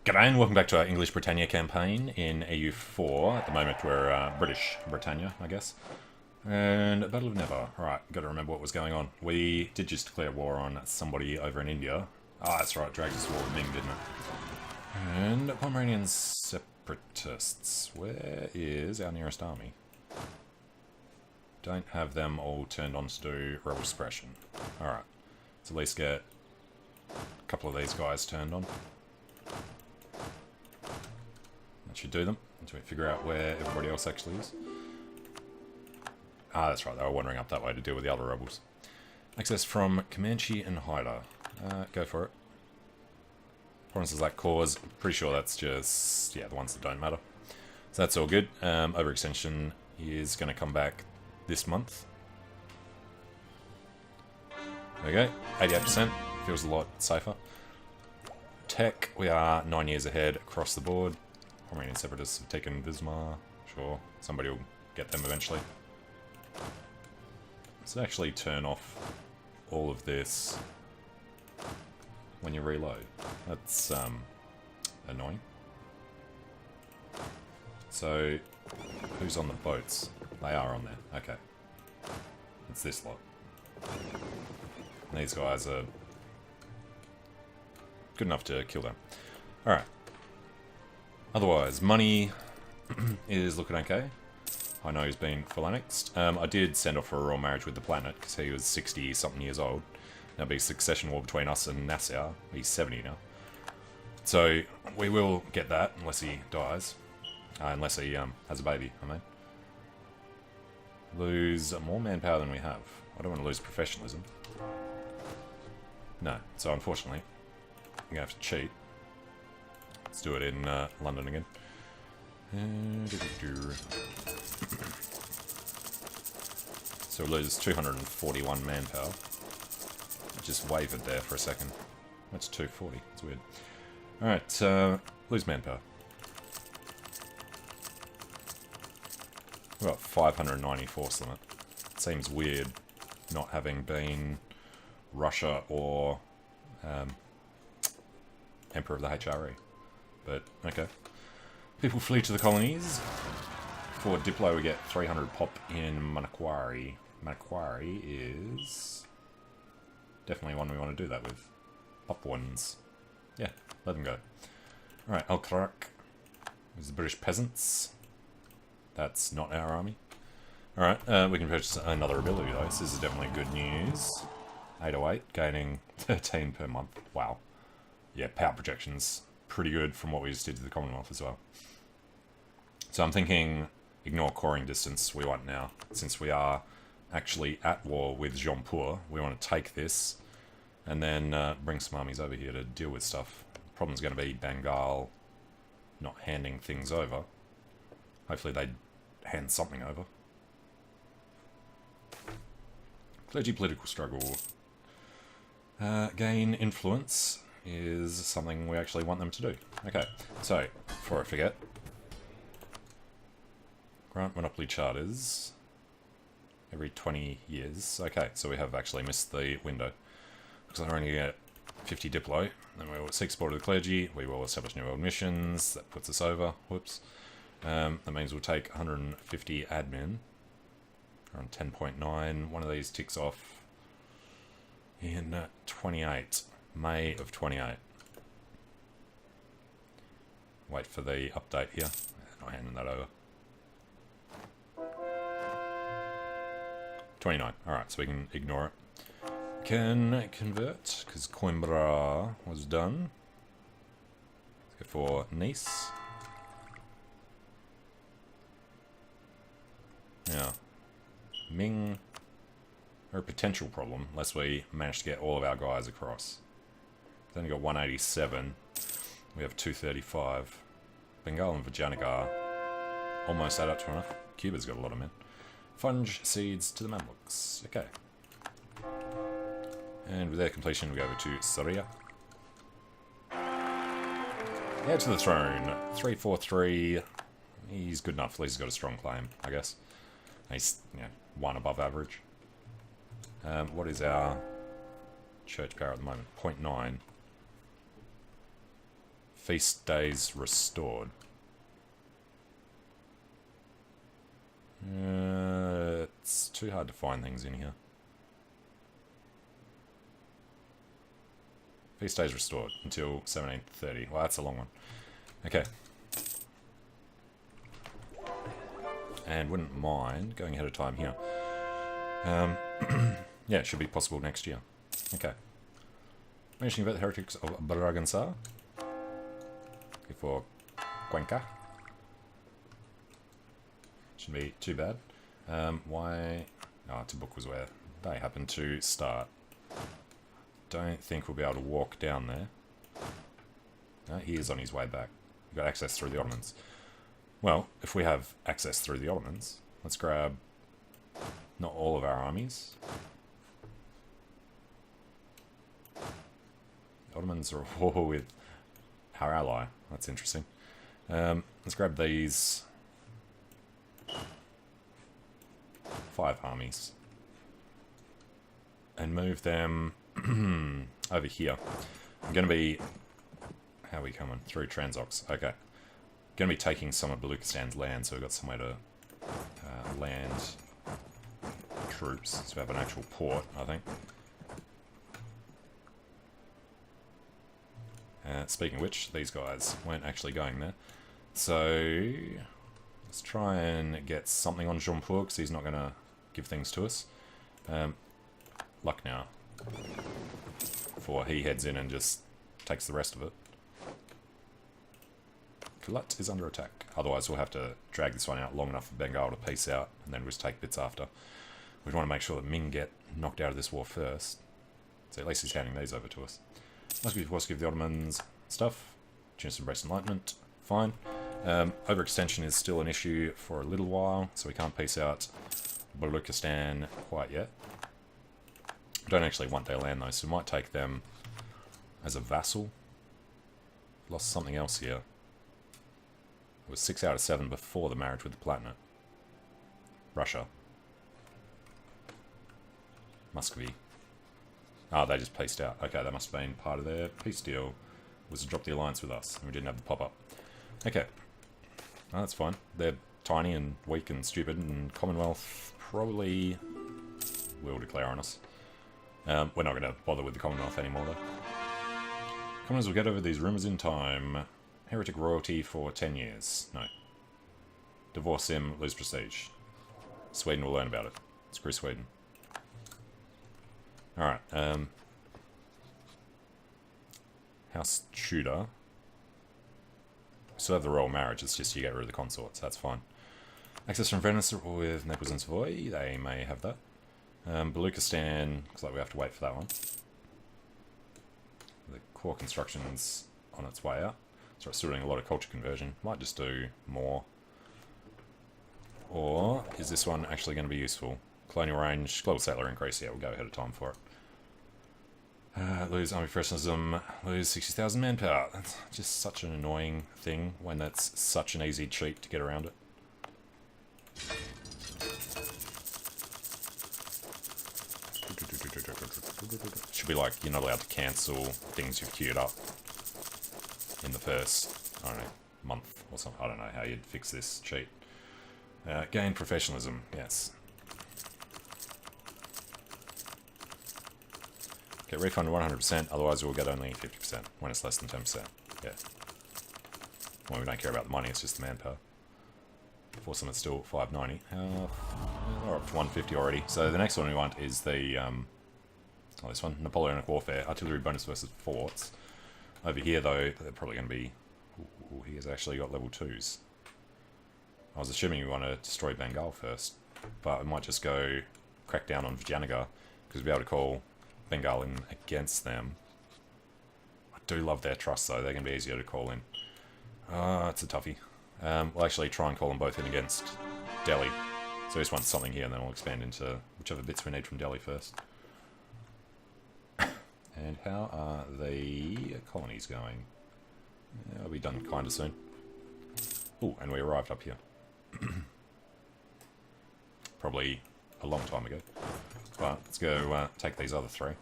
G'day and welcome back to our English Britannia campaign in EU4. At the moment we're British Britannia, I guess. And Battle of Never. Right, got to remember what was going on. We did just declare war on somebody over in India. Ah, that's right, dragged us to war with Ming, didn't it? And Pomeranian separatists. Where is our nearest army? Don't have them all turned on to do rebel suppression. Alright, let's at least get a couple of these guys turned on. That should do them, until we figure out where everybody else actually is. Ah, that's right, they were wandering up that way to deal with the other rebels. Access from Comanche and Haida. Go for it. Provinces like cause, pretty sure that's just, yeah, the ones that don't matter. So that's all good. Overextension is going to come back this month. There we go, 88%, feels a lot safer. Tech, we are 9 years ahead across the board. Pomeranian separatists have taken Wismar. Sure, somebody will get them eventually. Let's actually turn off all of this when you reload. That's annoying. So, who's on the boats? They are on there. Okay. It's this lot. And these guys are good enough to kill them. Alright. Otherwise, money is looking okay. I know he's been full annexed. I did send off for a royal marriage with the planet, because he was 60-something years old. There'll be a succession war between us and Nassau. He's 70 now. So, we will get that, unless he dies. Unless he has a baby, I mean. Lose more manpower than we have. I don't want to lose professionalism. No, so unfortunately, I'm going to have to cheat. Let's do it in London again. So we'll lose 241 manpower. Just wavered there for a second. That's 240. It's weird. Alright, lose manpower. We've got 590 force limit. Seems weird not having been Russia or Emperor of the HRE. But, okay. People flee to the colonies. For Diplo we get 300 pop in Manakwari. Manakwari is definitely one we want to do that with. Pop ones. Yeah, let them go. Alright, Al-Karak is the British peasants. That's not our army. Alright, we can purchase another ability though, so this is definitely good news. 808, gaining 13 per month. Wow. Yeah, power projections. Pretty good from what we just did to the Commonwealth as well. So I'm thinking, ignore coring distance we want now. Since we are actually at war with Jaunpur, we want to take this and then bring some armies over here to deal with stuff. Problem's going to be Bengal not handing things over. Hopefully they hand something over. Clergy political struggle. Gain influence is something we actually want them to do. Okay, so, before I forget, grant monopoly charters every 20 years. Okay, so we have actually missed the window. Looks like we're only going to get 50 Diplo, then we will seek support of the clergy, we will establish new world missions, that puts us over, whoops. That means we'll take 150 admin, around 10.9, one of these ticks off in 28. May of 28. Wait for the update here. Not handing that over. 29. Alright, so we can ignore it. Can convert, because Coimbra was done. Let's go for Nice. Yeah. Ming are a potential problem, unless we manage to get all of our guys across. We've only got 187. We have 235. Bengal and Vijayanagar almost add up to enough. Cuba's got a lot of men. Funge seeds to the Mamluks. Okay. And with their completion, we go over to Syria. Heir to the throne. 343. He's good enough. At least he's got a strong claim, I guess. He's, you know, one above average. What is our church power at the moment? 0.9. Feast days restored. It's too hard to find things in here. Feast days restored until 1730. Well, that's a long one. Okay. And wouldn't mind going ahead of time here. Yeah, it should be possible next year. Okay. Mentioning about the heretics of Braganza. For Cuenca. Shouldn't be too bad. Why? Oh, Timbuk was where they happened to start. Don't think we'll be able to walk down there. No, he is on his way back. We've got access through the Ottomans. Well, if we have access through the Ottomans, let's grab not all of our armies. The Ottomans are at war with our ally. That's interesting. Let's grab these 5 armies and move them over here. I'm going to be... How are we coming? Through Transox. Okay. Going to be taking some of Baluchistan's land, so we've got somewhere to land troops. So we have an actual port, I think. Speaking of which, these guys weren't actually going there. So, let's try and get something on Jaunpur, because he's not going to give things to us. Lucknow. Before he heads in and just takes the rest of it. Kulat is under attack. Otherwise, we'll have to drag this one out long enough for Bengal to peace out, and then just take bits after. We want to make sure that Ming get knocked out of this war first. So at least he's handing these over to us. Must be forced to give the Ottomans stuff. Choose to embrace enlightenment. Fine. Overextension is still an issue for a little while, so we can't peace out Baluchistan quite yet. Don't actually want their land though, so we might take them as a vassal. Lost something else here. It was 6 out of 7 before the marriage with the Palatinate. Russia. Muscovy. Ah, they just peaced out. Okay, that must have been part of their peace deal, was to drop the alliance with us, and we didn't have the pop-up. Okay. Oh, that's fine. They're tiny and weak and stupid, and Commonwealth probably will declare on us. We're not going to bother with the Commonwealth anymore, though. Commoners will get over these rumours in time. Heretic royalty for 10 years. No. Divorce him, lose prestige. Sweden will learn about it. Screw Sweden. Alright, House Tudor. Still have the royal marriage, it's just you get rid of the consorts, that's fine. Access from Venice with Naples and Savoy, they may have that. Baluchistan, looks like we have to wait for that one. The core construction's on its way out. So it's still doing a lot of culture conversion. Might just do more. Or is this one actually going to be useful? Colonial range, global settler increase, yeah, we'll go ahead of time for it. Lose army professionalism, lose 60,000 manpower. That's just such an annoying thing when that's such an easy cheat to get around it. Should be like, you're not allowed to cancel things you've queued up in the first, I don't know, month or something. I don't know how you'd fix this cheat. Gain professionalism, yes. Get refunded 100%, otherwise we'll get only 50% when it's less than 10%. Yeah. Well, we don't care about the money, it's just the manpower. For some, it's still 590. We're up to 150 already. So the next one we want is the, oh, this one, Napoleonic Warfare, artillery bonus versus forts. Over here, though, they're probably going to be... Ooh, he has actually got level 2s. I was assuming we want to destroy Bengal first, but we might just go crack down on Vijayanagar, because we'll be able to call Bengal in against them. I do love their trust, though. They're going to be easier to call in. It's a toughie. We'll actually try and call them both in against Delhi. So this one's something here, and then we'll expand into whichever bits we need from Delhi first. And how are the colonies going? Yeah, they'll be done kind of soon. Oh, and we arrived up here. Probably a long time ago. But let's go take these other 3.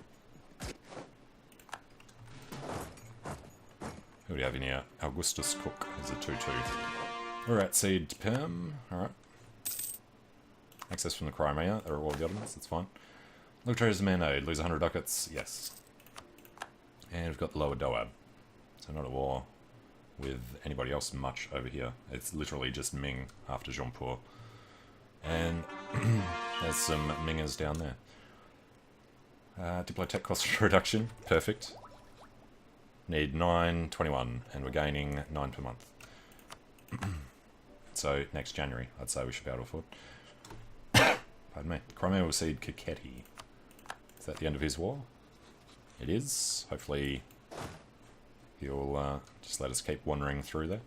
Who do we have in here? Augustus Cook is a 2-2. We're at Seed Perm. Alright. Access from the Crimea. They're all governments. That's fine. Look, traders mandate. Lose 100 ducats. Yes. And we've got Lower Doab. So not at war with anybody else much over here. It's literally just Ming after Jampur. And there's some Mingers down there. Diplotech cost reduction. Perfect. Need 921, and we're gaining 9 per month. So next January, I'd say we should be able to afford. Pardon me. Crimea will cede Kakheti. Is that the end of his war? It is. Hopefully he'll just let us keep wandering through there.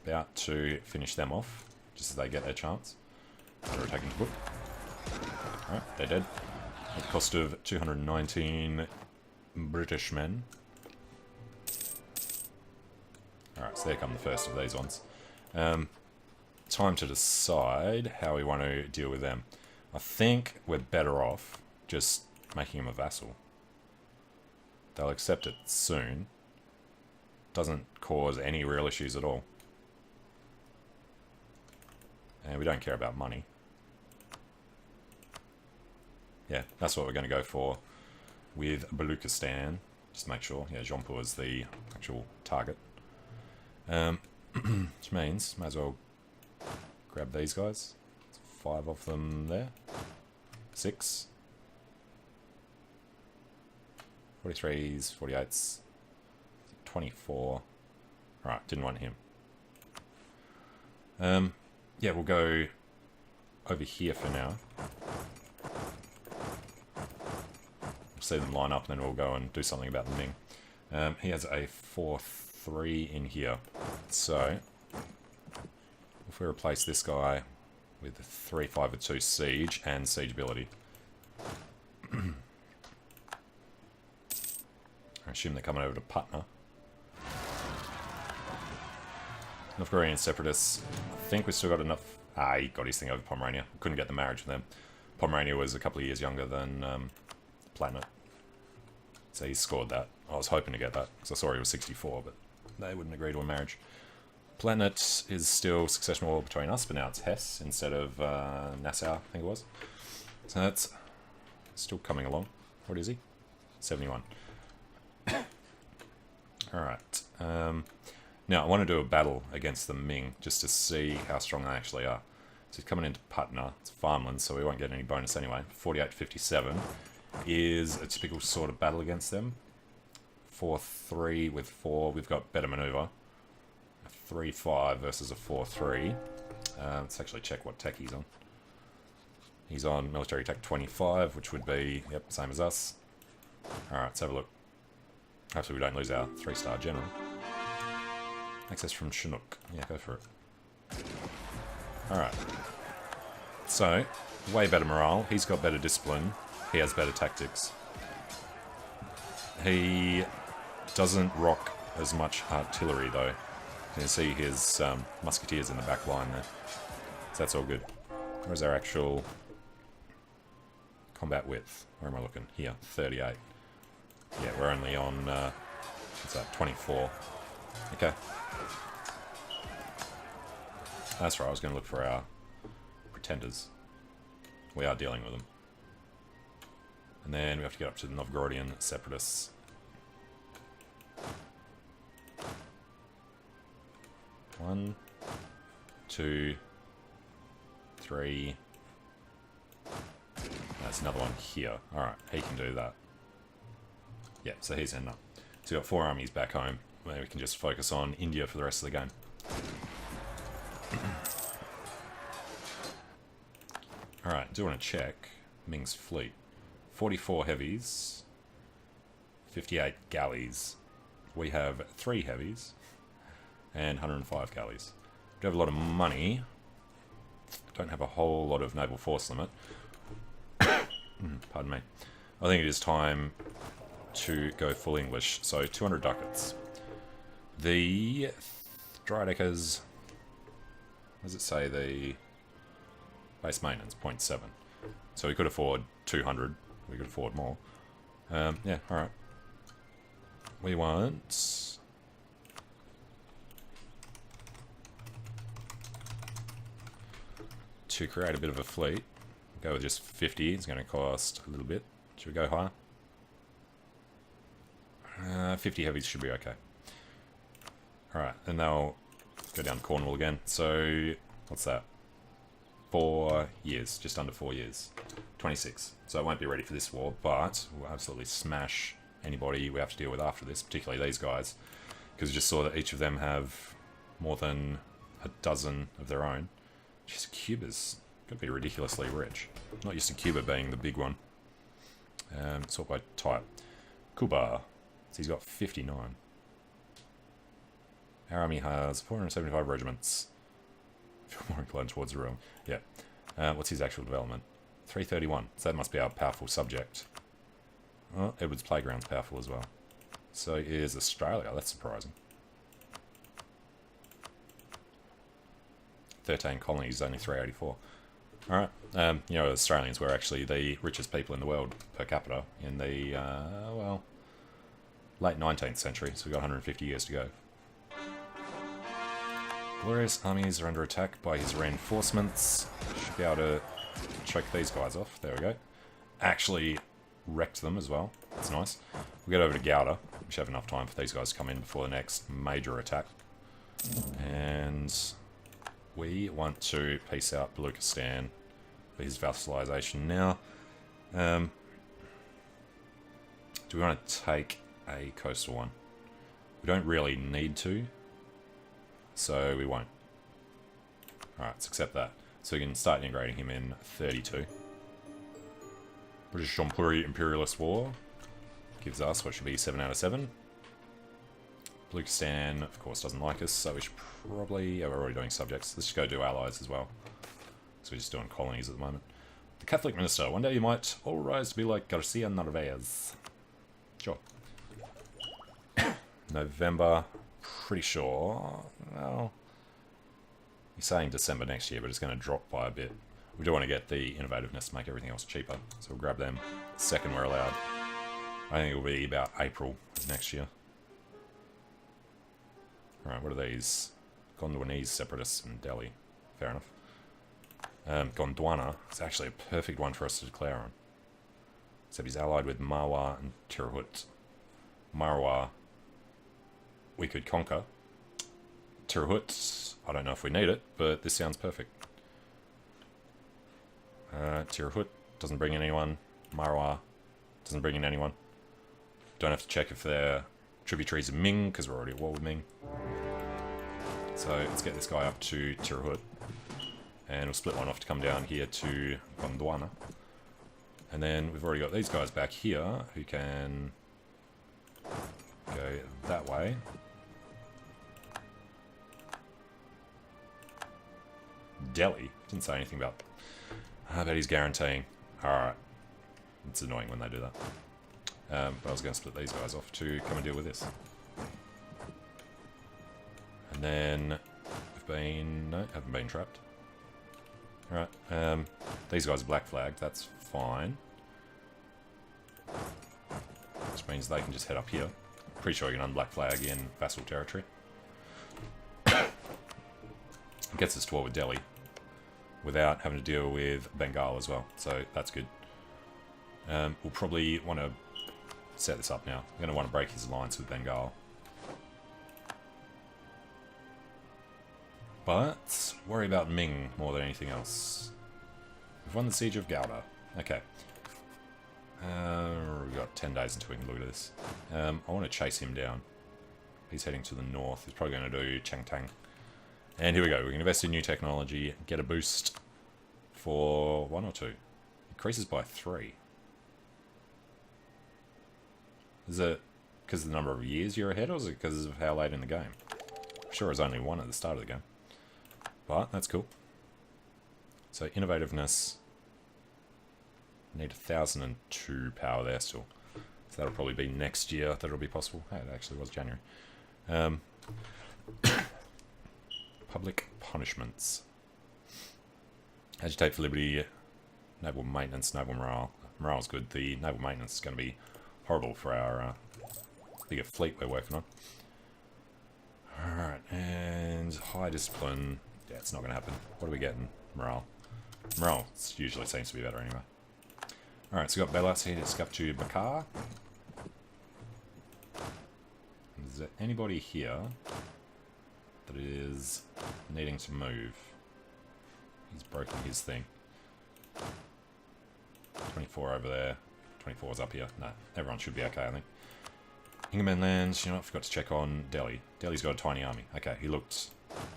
About to finish them off, just as they get their chance. They're attacking to book. Alright, they're dead. At the cost of 219 British men. Alright, so there come the first of these ones. Time to decide how we want to deal with them. I think we're better off just making him a vassal. They'll accept it soon. Doesn't cause any real issues at all. And we don't care about money. Yeah, that's what we're going to go for with Baluchistan. Just to make sure. Yeah, Jampur is the actual target. Which means, might as well grab these guys. There's 5 of them there. 6. 43s, 48s, 24. Right, didn't want him. Yeah, we'll go over here for now. We'll see them line up, and then we'll go and do something about the Ming. He has a 4-3 in here. So, if we replace this guy with a 3-5-2 siege and siege ability. I assume they're coming over to Patna. North Korean separatists. I think we've still got enough. He got his thing over Pomerania. Couldn't get the marriage with them. Pomerania was a couple of years younger than Platinate. So he scored that. I was hoping to get that, because I saw he was 64, but they wouldn't agree to a marriage. Planet is still succession war between us, but now it's Hesse instead of Nassau, I think it was. So that's still coming along. What is he? 71. Alright. Now, I want to do a battle against the Ming, just to see how strong they actually are. So he's coming into Patna. It's farmland, so we won't get any bonus anyway. 48-57 is a typical sort of battle against them. 4-3 with 4. We've got better maneuver. A 3-5 versus a 4-3. Let's actually check what tech he's on. He's on military tech 25, which would be, yep, same as us. Alright, let's have a look. Hopefully we don't lose our 3-star general. Access from Chinook. Yeah, go for it. Alright. So, way better morale. He's got better discipline. He has better tactics. He doesn't rock as much artillery, though. You can see his musketeers in the back line there. So that's all good. Where's our actual combat width? Where am I looking? Here, 38. Yeah, we're only on, what's that, 24. Okay. That's right, I was going to look for our pretenders. We are dealing with them. And then we have to get up to the Novgorodian separatists. One, 2, 3. That's another one here. Alright, he can do that. Yeah, so he's ending up. So we've got 4 armies back home, where we can just focus on India for the rest of the game. Alright, do want to check Ming's fleet. 44 heavies, 58 galleys. We have 3 heavies, and 105 galleys. We have a lot of money. Don't have a whole lot of naval force limit. Pardon me. I think it is time to go full English. So 200 ducats. The Drydeckers, what does it say? The base maintenance 0.7. So we could afford 200. We could afford more. Yeah, alright. We want to create a bit of a fleet. Go with just 50. It's going to cost a little bit. Should we go higher? 50 heavies should be okay. Alright, and they'll go down to Cornwall again. So, what's that? 4 years, just under 4 years. 26. So it won't be ready for this war, but we'll absolutely smash anybody we have to deal with after this, particularly these guys. Because we just saw that each of them have more than a dozen of their own. Jeez, Cuba's got to be ridiculously rich. Not used to Cuba being the big one. Sort by type. Cuba. So he's got 59. Our army has 475 regiments. Feel more inclined towards the realm. Yeah. What's his actual development? 331. So that must be our powerful subject. Well, Edward's Playground's powerful as well. So is Australia. That's surprising. 13 colonies, only 384. Alright. You know, Australians were actually the richest people in the world per capita in the, well, late 19th century. So we've got 150 years to go. Glorious armies are under attack by his reinforcements. Should be able to choke these guys off. There we go. Actually wrecked them as well. That's nice. We'll get over to Gouda. We should have enough time for these guys to come in before the next major attack. And we want to peace out Baluchistan for his vassalization now. Do we want to take a coastal one? We don't really need to, so we won't. Alright, let's accept that. So we can start integrating him in 32. British Imperialist War gives us what should be 7 out of 7. Baluchistan, of course, doesn't like us, so we should probably... Yeah, we're already doing subjects. Let's just go do allies as well. So we're just doing colonies at the moment. The Catholic minister. One day you might all rise to be like Garcia Narvaez. Sure. November. Pretty sure. Well, he's saying December next year, but it's going to drop by a bit. We do want to get the innovativeness to make everything else cheaper. So we'll grab them the second we're allowed. I think it'll be about April of next year. Alright, what are these? Gondwanese separatists in Delhi. Fair enough. Gondwana is actually a perfect one for us to declare on. Except he's allied with Marwa and Tirhut. Marwa we could conquer. Tirhut, I don't know if we need it, but this sounds perfect. Tirhut doesn't bring in anyone. Marwa doesn't bring in anyone. Don't have to check if they're tributaries of Ming, because we're already at war with Ming. So let's get this guy up to Tirhut. And we'll split one off to come down here to Gondwana. And then we've already got these guys back here who can go that way. Delhi. Didn't say anything about... I bet he's guaranteeing. Alright. It's annoying when they do that. But I was going to split these guys off to come and deal with this. And then we've been... No, haven't been trapped. Alright. These guys are black flagged. That's fine. Which means they can just head up here. Pretty sure you can unblack flag in vassal territory. Gets us to war with Delhi without having to deal with Bengal as well, so that's good. We'll probably want to set this up now. We're going to want to break his alliance with Bengal. But worry about Ming more than anything else. We've won the siege of Gouda. Okay. We've got 10 days until we can look at this. I want to chase him down. He's heading to the north. He's probably going to do Changtang. And here we go. We can invest in new technology, get a boost for 1 or 2. Increases by 3. Is it because of the number of years you're ahead, or is it because of how late in the game? I'm sure it was only 1 at the start of the game. But that's cool. So innovativeness. Need 1002 power there still. So that'll probably be next year that'll be possible. Hey, it actually was January. Public punishments. Agitate for liberty, naval maintenance, naval morale. Morale's good. The naval maintenance is going to be horrible for our bigger fleet we're working on. Alright, and high discipline. Yeah, it's not going to happen. What are we getting? Morale. Morale usually seems to be better anyway. Alright, so we've got bailouts here. Let's go up to Bakar. Is there anybody here that is needing to move? He's broken his thing. 24 over there. 24's up here. No, everyone should be okay, I think. Ingerman lands. You know what? I forgot to check on Delhi. Delhi's got a tiny army. Okay, he looked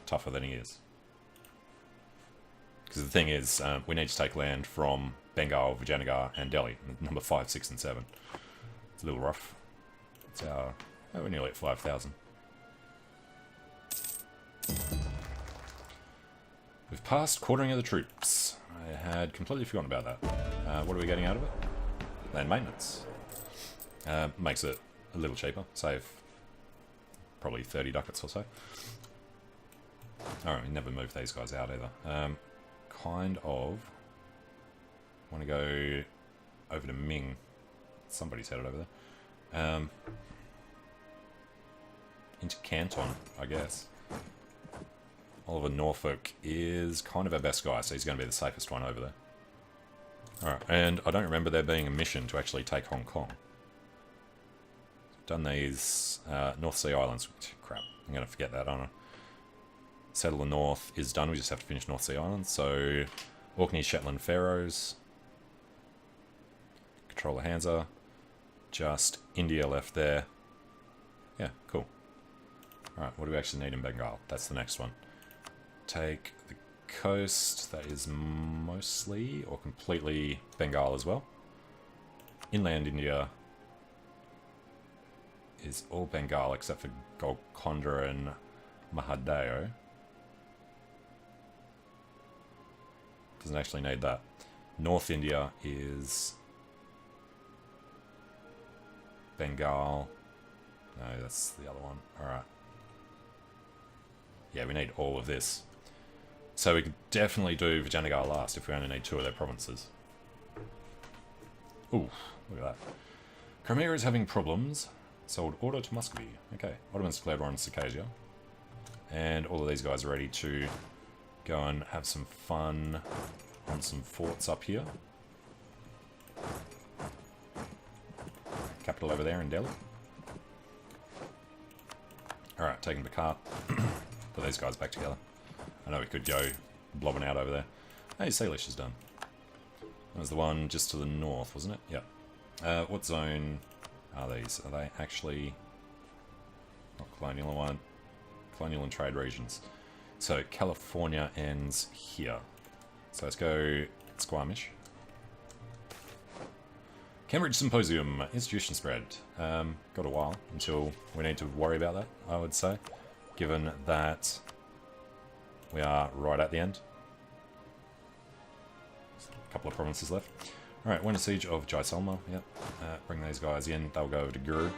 tougher than he is. Because the thing is, we need to take land from Bengal, Vijayanagar, and Delhi. Number 5, 6, and 7. It's a little rough. It's our... Oh, we're nearly at 5,000. We've passed quartering of the troops. I had completely forgotten about that. What are we getting out of it? Land maintenance. Makes it a little cheaper. Save probably 30 ducats or so. Alright, we never move these guys out either. Kind of want to go over to Ming. Somebody's headed over there. Into Canton, I guess. Oliver Norfolk is kind of our best guy, so he's going to be the safest one over there. Alright, and I don't remember there being a mission to actually take Hong Kong. Done these North Sea Islands. Crap, I'm going to forget that, aren't I? Settle the North is done, we just have to finish North Sea Islands. So, Orkney, Shetland, Faroes. Control the Hansa. Just India left there. Yeah, cool. Alright, what do we actually need in Bengal? That's the next one. Take the coast, that is mostly or completely Bengal as well. Inland India is all Bengal except for Golconda and Mahadeo. Doesn't actually need that. North India is Bengal. No, that's the other one. Alright. Yeah, we need all of this. So we could definitely do Vijayanagar last if we only need 2 of their provinces. Ooh, look at that. Crimea is having problems. Sold order to Muscovy. Okay, Ottomans declared war on Circassia. And all of these guys are ready to go and have some fun on some forts up here. Capital over there in Delhi. Alright, taking the cart. Put these guys back together. I know we could go blobbing out over there. Hey, Sleepless is done. That was the one just to the north, wasn't it? Yep. What zone are these? Are they actually not colonial one? Colonial and trade regions. So California ends here. So let's go Squamish. Cambridge Symposium, institution spread. Got a while until we need to worry about that, I would say. Given that we are right at the end. A couple of provinces left. Alright, Winter Siege of Jaisalmer. Yep. Bring these guys in. They'll go over to Guru.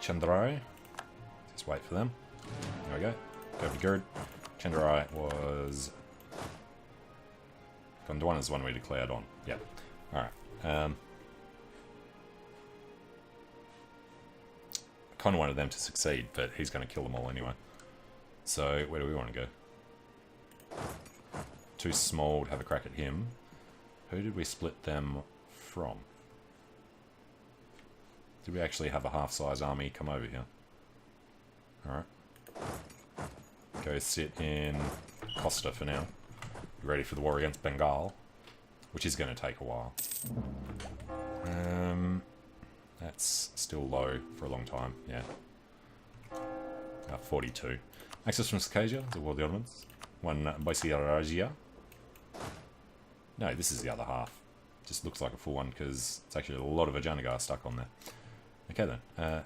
Chandrai. Just wait for them. There we go. Go over to Guru. Chandrai was... Gondwana is the one we declared on. Yep. Alright. I kind of wanted them to succeed, but he's going to kill them all anyway. So, where do we want to go? Too small to have a crack at him. Who did we split them from? Did we actually have a half-size army come over here? Alright. Go sit in Costa for now. Be ready for the war against Bengal, which is going to take a while. That's still low for a long time, yeah. 42. Access from Circassia, the War of the Ottomans. One Baisiragia. No, this is the other half. Just looks like a full one because it's actually a lot of Vijayanagar stuck on there. Okay then.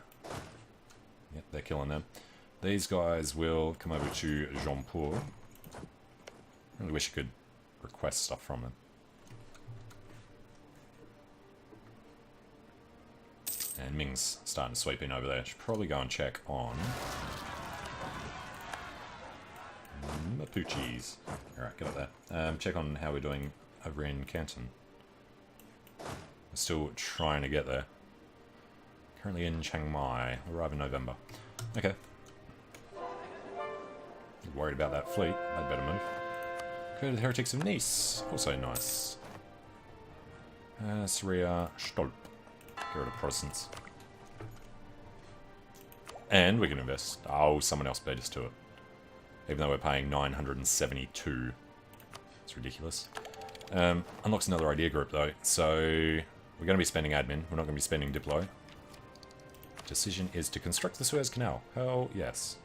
Yep, they're killing them. These guys will come over to Jaunpur. I really wish you could request stuff from them. And Ming's starting to sweep in over there. Should probably go and check on Mapuches. Alright, get up there. Check on how we're doing over in Canton. We're still trying to get there. Currently in Chiang Mai. Arrive in November. Okay. Worried about that fleet. I'd better move. Go to the Heretics of Nice. Also nice. Syria, Stolp. Get rid of Protestants. And we can invest. Oh, someone else beat us to it. Even though we're paying 972. It's ridiculous. Unlocks another idea group though. So we're going to be spending admin. We're not going to be spending Diplo. Decision is to construct the Suez Canal. Hell yes.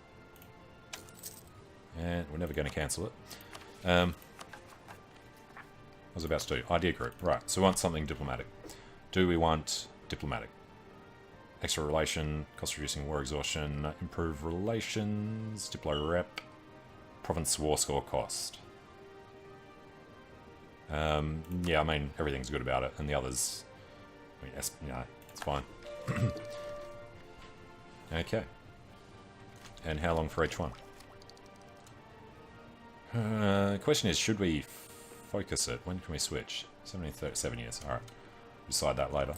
And we're never going to cancel it. What was I about to do? Idea group. Right, so we want something diplomatic. Do we want diplomatic? Extra relation, cost reducing war exhaustion, improve relations, diplo rep, province war score cost. Yeah, I mean, everything's good about it, and the others, I mean, yeah, it's fine. Okay. And how long for each one? The question is, should we focus it? When can we switch? 7 years. Alright. Decide that later.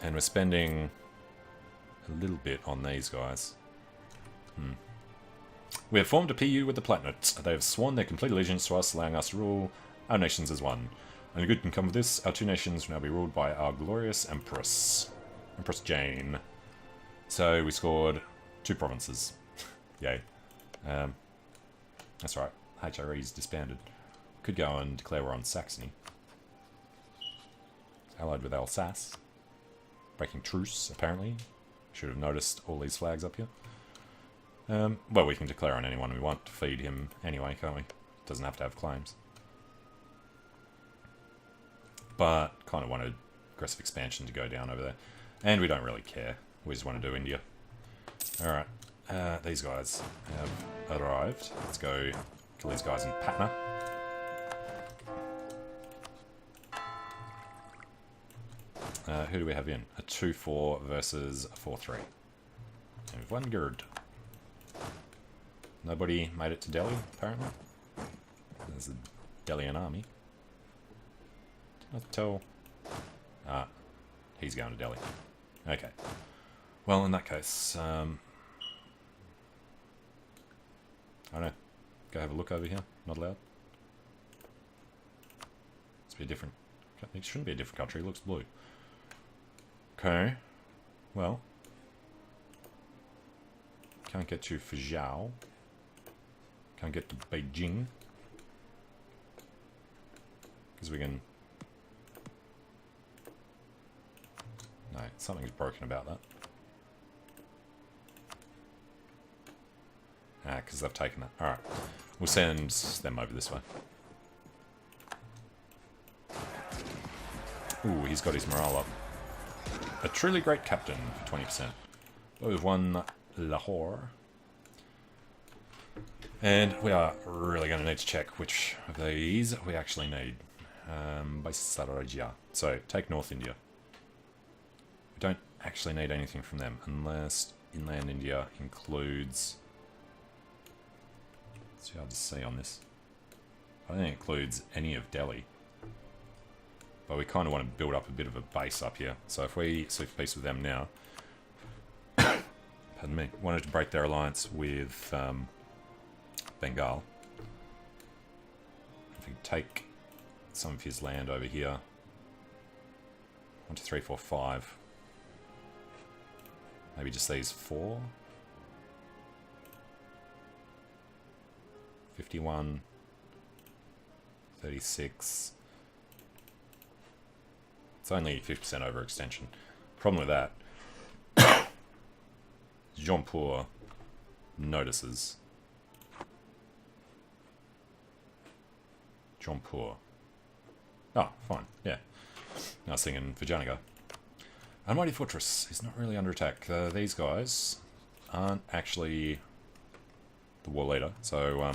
And we're spending a little bit on these guys. We have formed a PU with the Platinates. They have sworn their complete allegiance to us, allowing us to rule our nations as one. Only good can come of this. Our two nations will now be ruled by our glorious Empress. Empress Jane. So we scored 2 provinces. Yay. That's right. HRE's disbanded. Could go and declare war on Saxony. Allied with Alsace. Breaking truce, apparently. Should have noticed all these flags up here. Well, we can declare on anyone we want to feed him anyway, can't we? Doesn't have to have claims. But kind of wanted aggressive expansion to go down over there. And we don't really care. We just want to do India. Alright. These guys have arrived. Let's go kill these guys in Patna. Who do we have in? A 2-4 versus a 4-3. And one gird. Nobody made it to Delhi, apparently. There's a Delhian army. Did not tell... Ah, he's going to Delhi. Okay. Well, in that case, I don't know. Go have a look over here. Not allowed. It's be a different... It shouldn't be a different country. It looks blue. Okay. Well. Can't get to Fuzhou. Can't get to Beijing. Because we can... No, something's broken about that. Ah, because they've taken it. Alright. We'll send them over this way. Ooh, he's got his morale up. A truly great captain for 20%. But we've won Lahore. And we are really going to need to check which of these we actually need. Baisarajia. So, take North India. We don't actually need anything from them, unless inland India includes... It's hard to see on this. I don't think it includes any of Delhi. But we kind of want to build up a bit of a base up here. So if we seek peace with them now... Pardon me. Wanted to break their alliance with Bengal. If we take some of his land over here. 1, 2, 3, 4, 5. Maybe just these 4. 51. 36. It's only 50% overextension. Problem with that, Jaunpur notices. Jaunpur. Oh, fine, yeah. I was thinking Vijayanagar. A mighty fortress is not really under attack. These guys aren't actually the war leader, so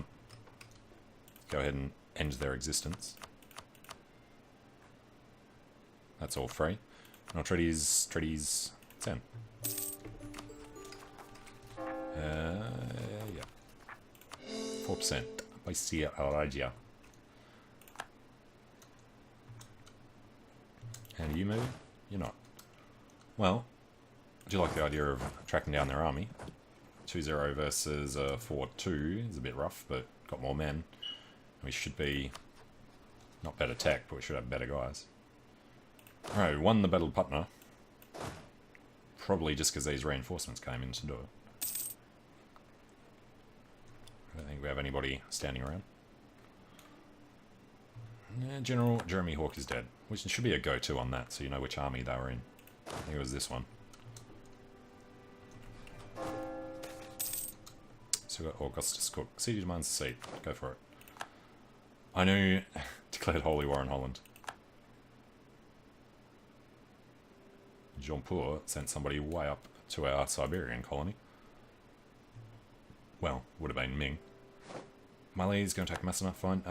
go ahead and end their existence. That's all free. No treaties 10. Yeah. 4%. Baisarajia. And are you moving? You're not. Well, I do like the idea of tracking down their army. 2-0 versus 4-2 is a bit rough, but got more men. We should be not better tech, but we should have better guys. Alright, we won the Battle of Putna. Probably just because these reinforcements came in to do it. I don't think we have anybody standing around. Yeah, General Jeremy Hawke is dead, which should be a go-to on that, so you know which army they were in. I think it was this one. So we've got Augustus Cook. Siege demands a seat. Go for it. I knew declared holy war in Holland. Jaunpur sent somebody way up to our Siberian colony. Well, would have been Ming. Mali's going to attack Masana, fine.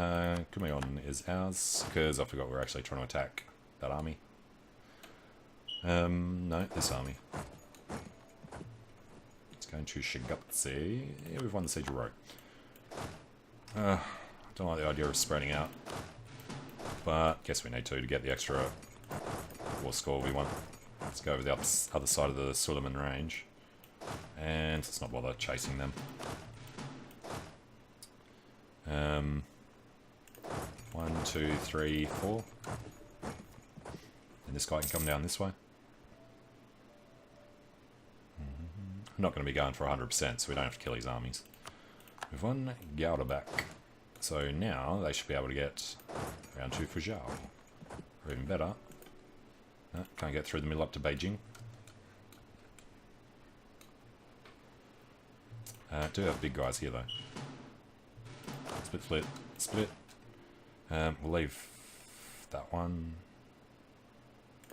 Kumaon is ours, because I forgot we're actually trying to attack that army. No, this army. It's going to Shigatse. Yeah, we've won the Siege of Row. Don't like the idea of spreading out, but guess we need to get the extra war score we want. Let's go over the other side of the Suleiman range, and let's not bother chasing them. 1, 2, 3, 4. And this guy can come down this way. I'm not going to be going for 100%, so we don't have to kill his armies. We've won Gouda back. So now they should be able to get around to Fuzhou. Or even better. No, can't get through the middle up to Beijing. Do have big guys here though. Split, split, split. We'll leave that one.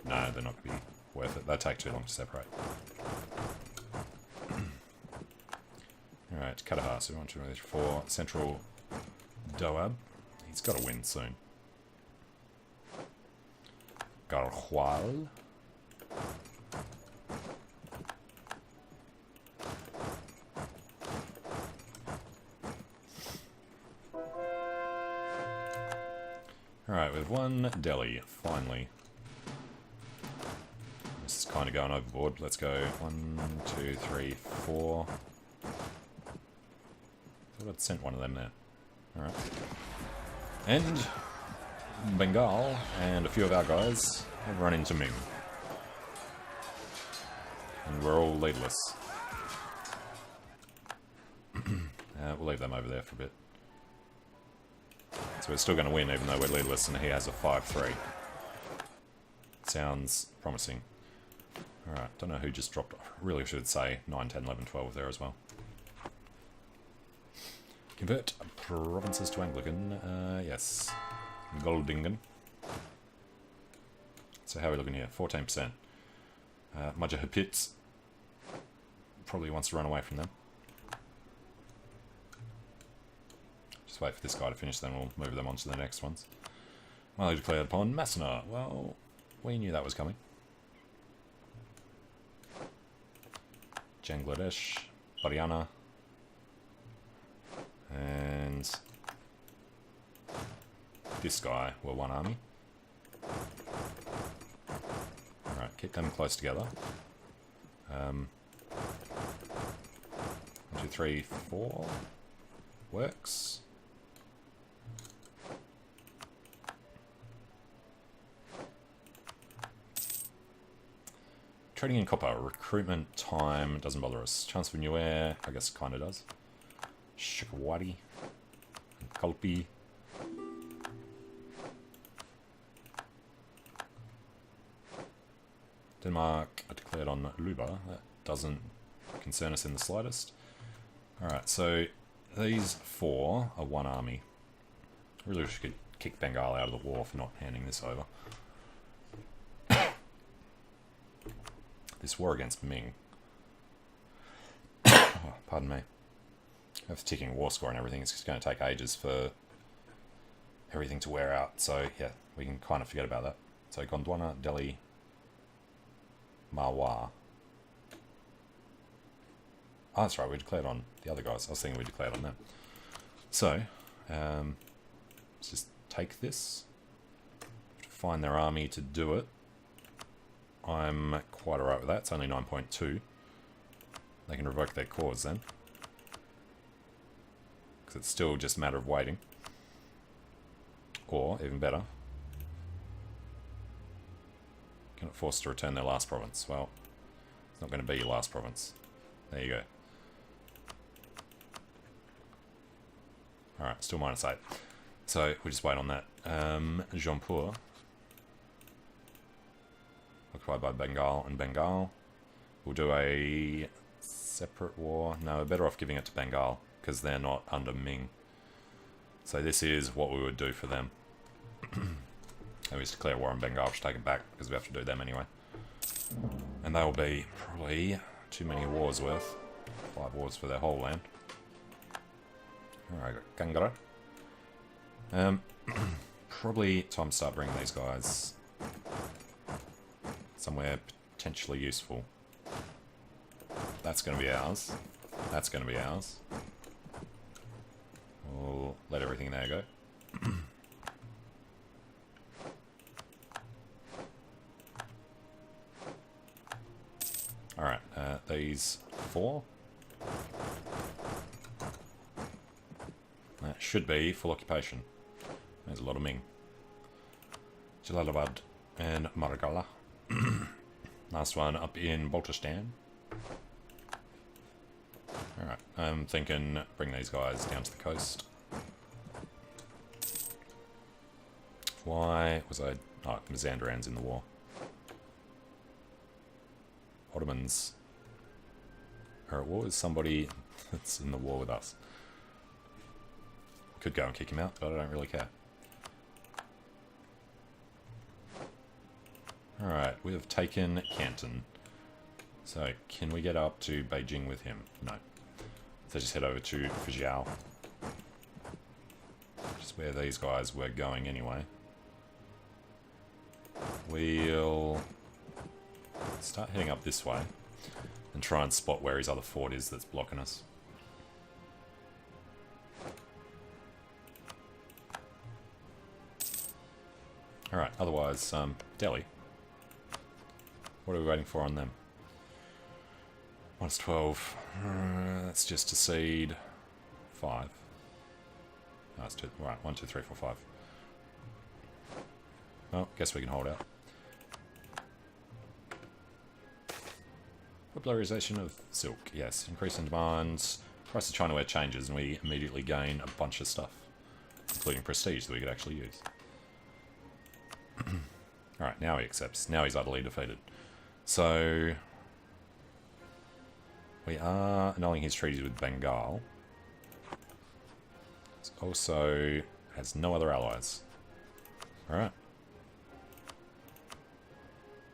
No, they're not going to be worth it. They take too long to separate. Alright, Chehalis, 1, 2, 3, 4. Central Doab. He's got to win soon. Garhwal. Alright, we've won Delhi, finally. This is kind of going overboard. Let's go 1, 2, 3, 4. I thought I'd sent one of them there. Alright. And Bengal and a few of our guys have run into Ming. And we're all leadless. We'll leave them over there for a bit. So we're still going to win even though we're leadless and he has a 5-3. Sounds promising. Alright, don't know who just dropped off. Really should say 9, 10, 11, 12 there as well. Convert provinces to Anglican. Yes. Goldingen. So how are we looking here? 14%. Mujahideen probably wants to run away from them. Just wait for this guy to finish, then we'll move them on to the next ones. Mali declared upon Masana. Well, we knew that was coming. Bangladesh, Britannia, and this guy were one army. Alright, keep them close together. 1, 2, 3, 4 works. Trading in copper, recruitment time doesn't bother us. Transfer new air, I guess kind of does. Shikawati, Kalpi. Denmark are declared on Luba. That doesn't concern us in the slightest. Alright, so these 4 are one army. Really wish we could kick Bengal out of the war for not handing this over. This war against Ming. Oh, pardon me. With the ticking war score and everything, it's just going to take ages for everything to wear out. So, yeah, we can kind of forget about that. So, Gondwana, Delhi, Marwa. Oh, that's right, we declared on the other guys. I was thinking we declared on them. So, let's just take this. Find their army to do it. I'm quite alright with that. It's only 9.2. They can revoke their cause then. Because it's still just a matter of waiting. Or, even better, get forced to return their last province. Well, it's not going to be your last province. There you go. Alright, still -8. So, we just wait on that. Jaunpur. Occupied by Bengal and Bengal. We'll do a separate war. No, we're better off giving it to Bengal, because they're not under Ming. So this is what we would do for them. And we just declare war on Bengal, to take it back, because we have to do them anyway. And they'll be probably too many wars worth. 5 wars for their whole land. Alright, Kangara. Probably time to start bringing these guys somewhere potentially useful. That's going to be ours. That's going to be ours. We'll let everything there go. Alright, these 4. That should be full occupation. There's a lot of Ming. Jalalabad and Maragala. Last one up in Baltistan. Alright, I'm thinking bring these guys down to the coast. Why was I... Oh, Mazandaran's in the war. Ottomans are at war with somebody that's in the war with us. Could go and kick him out, but I don't really care. Alright, we have taken Canton. So, can we get up to Beijing with him? No. So just head over to Fujiao. Just where these guys were going anyway. We'll start heading up this way and try and spot where his other fort is that's blocking us. Alright, otherwise, Delhi. What are we waiting for on them? -12. That's just to seed 5. No, that's 2. Right, 1, 2, 3, 4, 5. Well, guess we can hold out. Popularization of silk. Yes, increase in demand. Price of Chinaware changes, and we immediately gain a bunch of stuff, including prestige that we could actually use. Alright, now he accepts. Now he's utterly defeated. So, we are annulling his treaties with Bengal. He also has no other allies. Alright.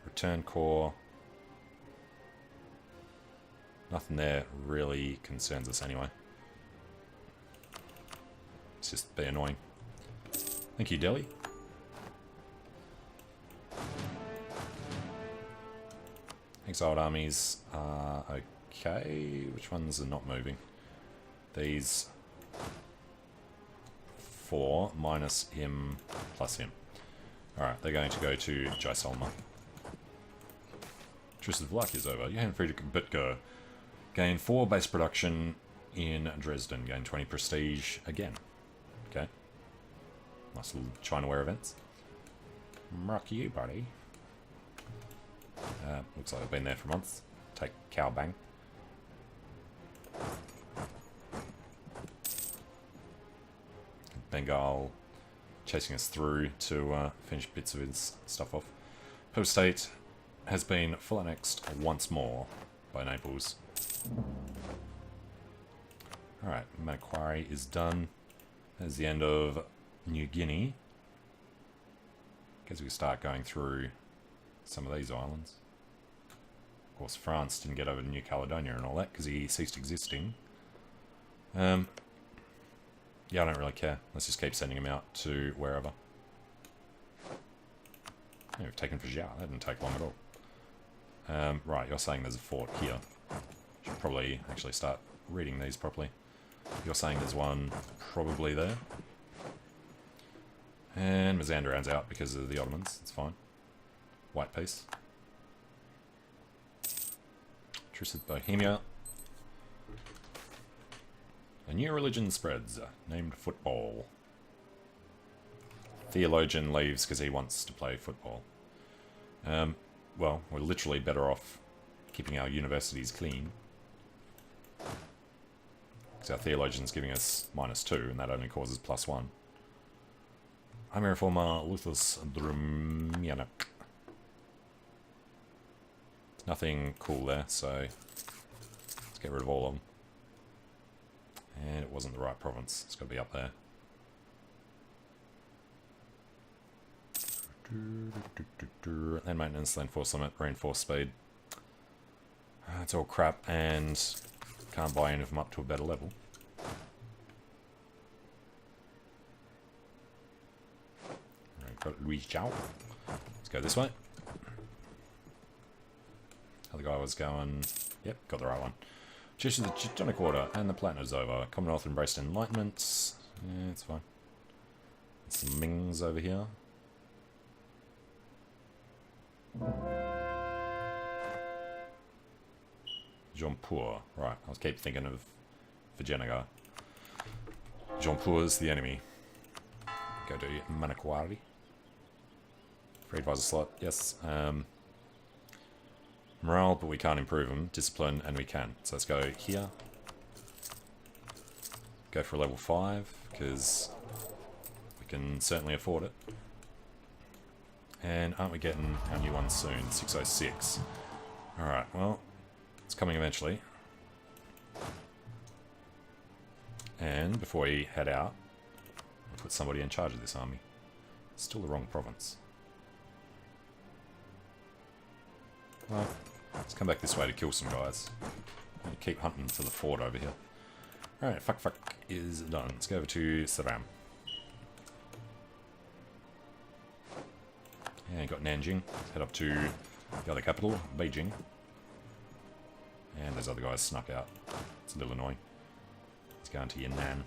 Return core. Nothing there really concerns us anyway. It's just be annoying. Thank you, Delhi. Exiled armies are okay. Which ones are not moving? These 4 minus him plus him. Alright, they're going to go to Jaisalmer. Truce of Vlach is over. Johann Friedrich Bitger. Gain 4 base production in Dresden. Gain 20 prestige again. Okay. Nice little Chinaware events. Rock you, buddy. Looks like I've been there for months. Take Caobang. Bengal chasing us through to finish bits of his stuff off. Pope State has been full annexed once more by Naples. Alright, Macquarie is done. There's the end of New Guinea. Guess we can start going through some of these islands. Of course, France didn't get over to New Caledonia and all that because he ceased existing. Yeah, I don't really care. Let's just keep sending him out to wherever. Yeah, we've taken Fujiao. That didn't take long at all. Right, you're saying there's a fort here. Should probably actually start reading these properly. You're saying there's one probably there. And Mazandaran's out because of the Ottomans. It's fine. White piece. Truce with Bohemia. A new religion spreads, named football. Theologian leaves because he wants to play football. Well, we're literally better off keeping our universities clean. Because our theologian's giving us -2, and that only causes +1. I'm a reformer, Luthus Drumianic. Nothing cool there, so let's get rid of all of them. And it wasn't the right province. It's got to be up there. Then maintenance, then force limit, reinforce speed. It's all crap, and can't buy any of them up to a better level. Right, got Louis Zhao. Let's go this way. Other guy was going... Yep, got the right one. Church of the Teutonic Order, and the Platinum's over. Commonwealth embraced enlightenment. Yeah, it's fine. Some Mings over here. Jaunpur. Right, I was keep thinking of Vijayanagara. Jaunpur's the enemy. Go to Manakwari. Free advisor slot, yes. Morale, but we can't improve them. Discipline, and we can. So let's go here. Go for a level 5, because we can certainly afford it. And aren't we getting our new one soon? 606. Alright, well, it's coming eventually. And before we head out, we'll put somebody in charge of this army. Still the wrong province. Well, let's come back this way to kill some guys. And keep hunting for the fort over here. Alright, fuck is done. Let's go over to Saram. And got Nanjing. Let's head up to the other capital, Beijing. And those other guys snuck out. It's a little annoying. Let's go into Yan'an.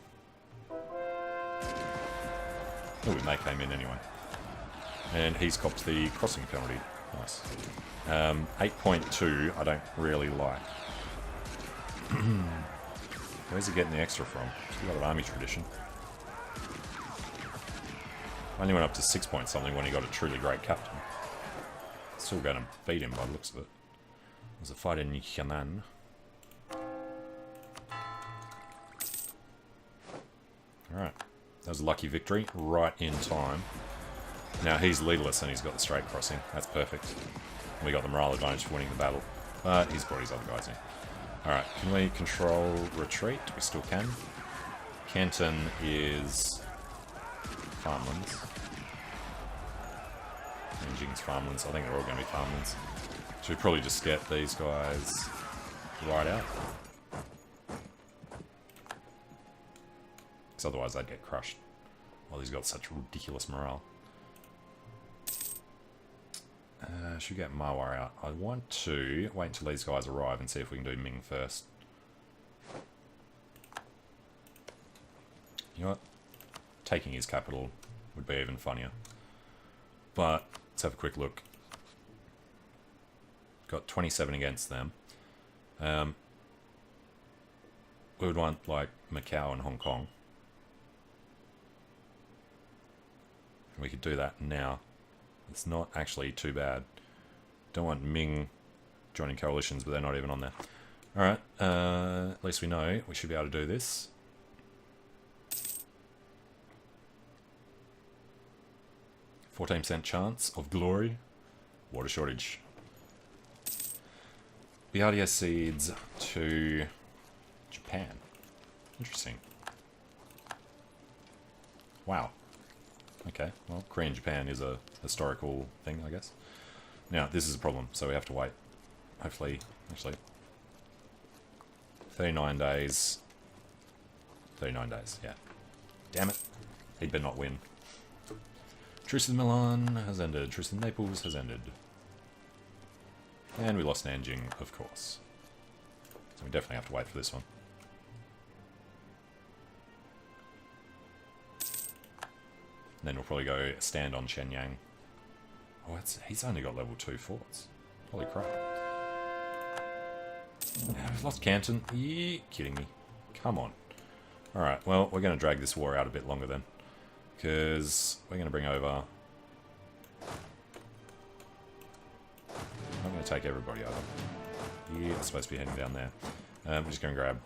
Oh, Mei came in anyway. And he's copped the crossing penalty. Nice. 8.2 I don't really like. Where's he getting the extra from? He's got an army tradition. Only went up to 6 point something when he got a truly great captain. Still going to beat him by the looks of it. There's a fight in Yan'an. Alright. That was a lucky victory. Right in time. Now he's leaderless and he's got the straight crossing. That's perfect. And we got the morale advantage for winning the battle. But he's brought his other guys in. Alright, can we control retreat? We still can. Canton is farmlands. Nanjing's farmlands. I think they're all going to be farmlands. So we probably just get these guys right out. Because otherwise they'd get crushed. Well, he's got such ridiculous morale. Should get Mawar out. I want to wait until these guys arrive and see if we can do Ming first. You know what? Taking his capital would be even funnier. But let's have a quick look. Got 27 against them. We would want like Macau and Hong Kong. We could do that now. It's not actually too bad. Don't want Ming joining coalitions, but they're not even on there. Alright, at least we know we should be able to do this. %14 chance of glory. Water shortage. Biardia seeds to Japan. Interesting. Wow. Okay, well, Korea and Japan is a historical thing, I guess. Now, this is a problem, so we have to wait. Hopefully, actually, 39 days. 39 days, yeah. Damn it. He'd better not win. Truce in Milan has ended. Truce in Naples has ended. And we lost Nanjing, of course. So we definitely have to wait for this one. And then we'll probably go stand on Shenyang. Oh, he's only got level 2 forts. Holy crap. We've lost Canton. Are you kidding me? Come on. Alright, well, we're going to drag this war out a bit longer then. Because we're going to bring over... I'm going to take everybody over. Yeah, it's supposed to be heading down there. I'm just going to grab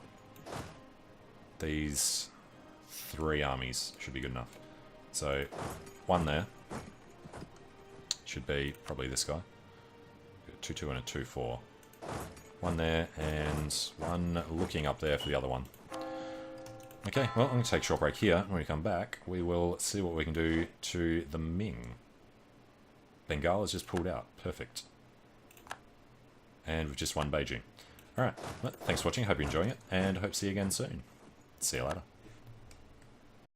these 3 armies. Should be good enough. So, 1 there. Should be probably this guy. 2-2 and a 2-4. 1 there, and 1 looking up there for the other one. Okay, well, I'm going to take a short break here. When we come back, we will see what we can do to the Ming. Bengal has just pulled out. Perfect. And we've just won Beijing. Alright, well, thanks for watching. Hope you're enjoying it, and I hope to see you again soon. See you later.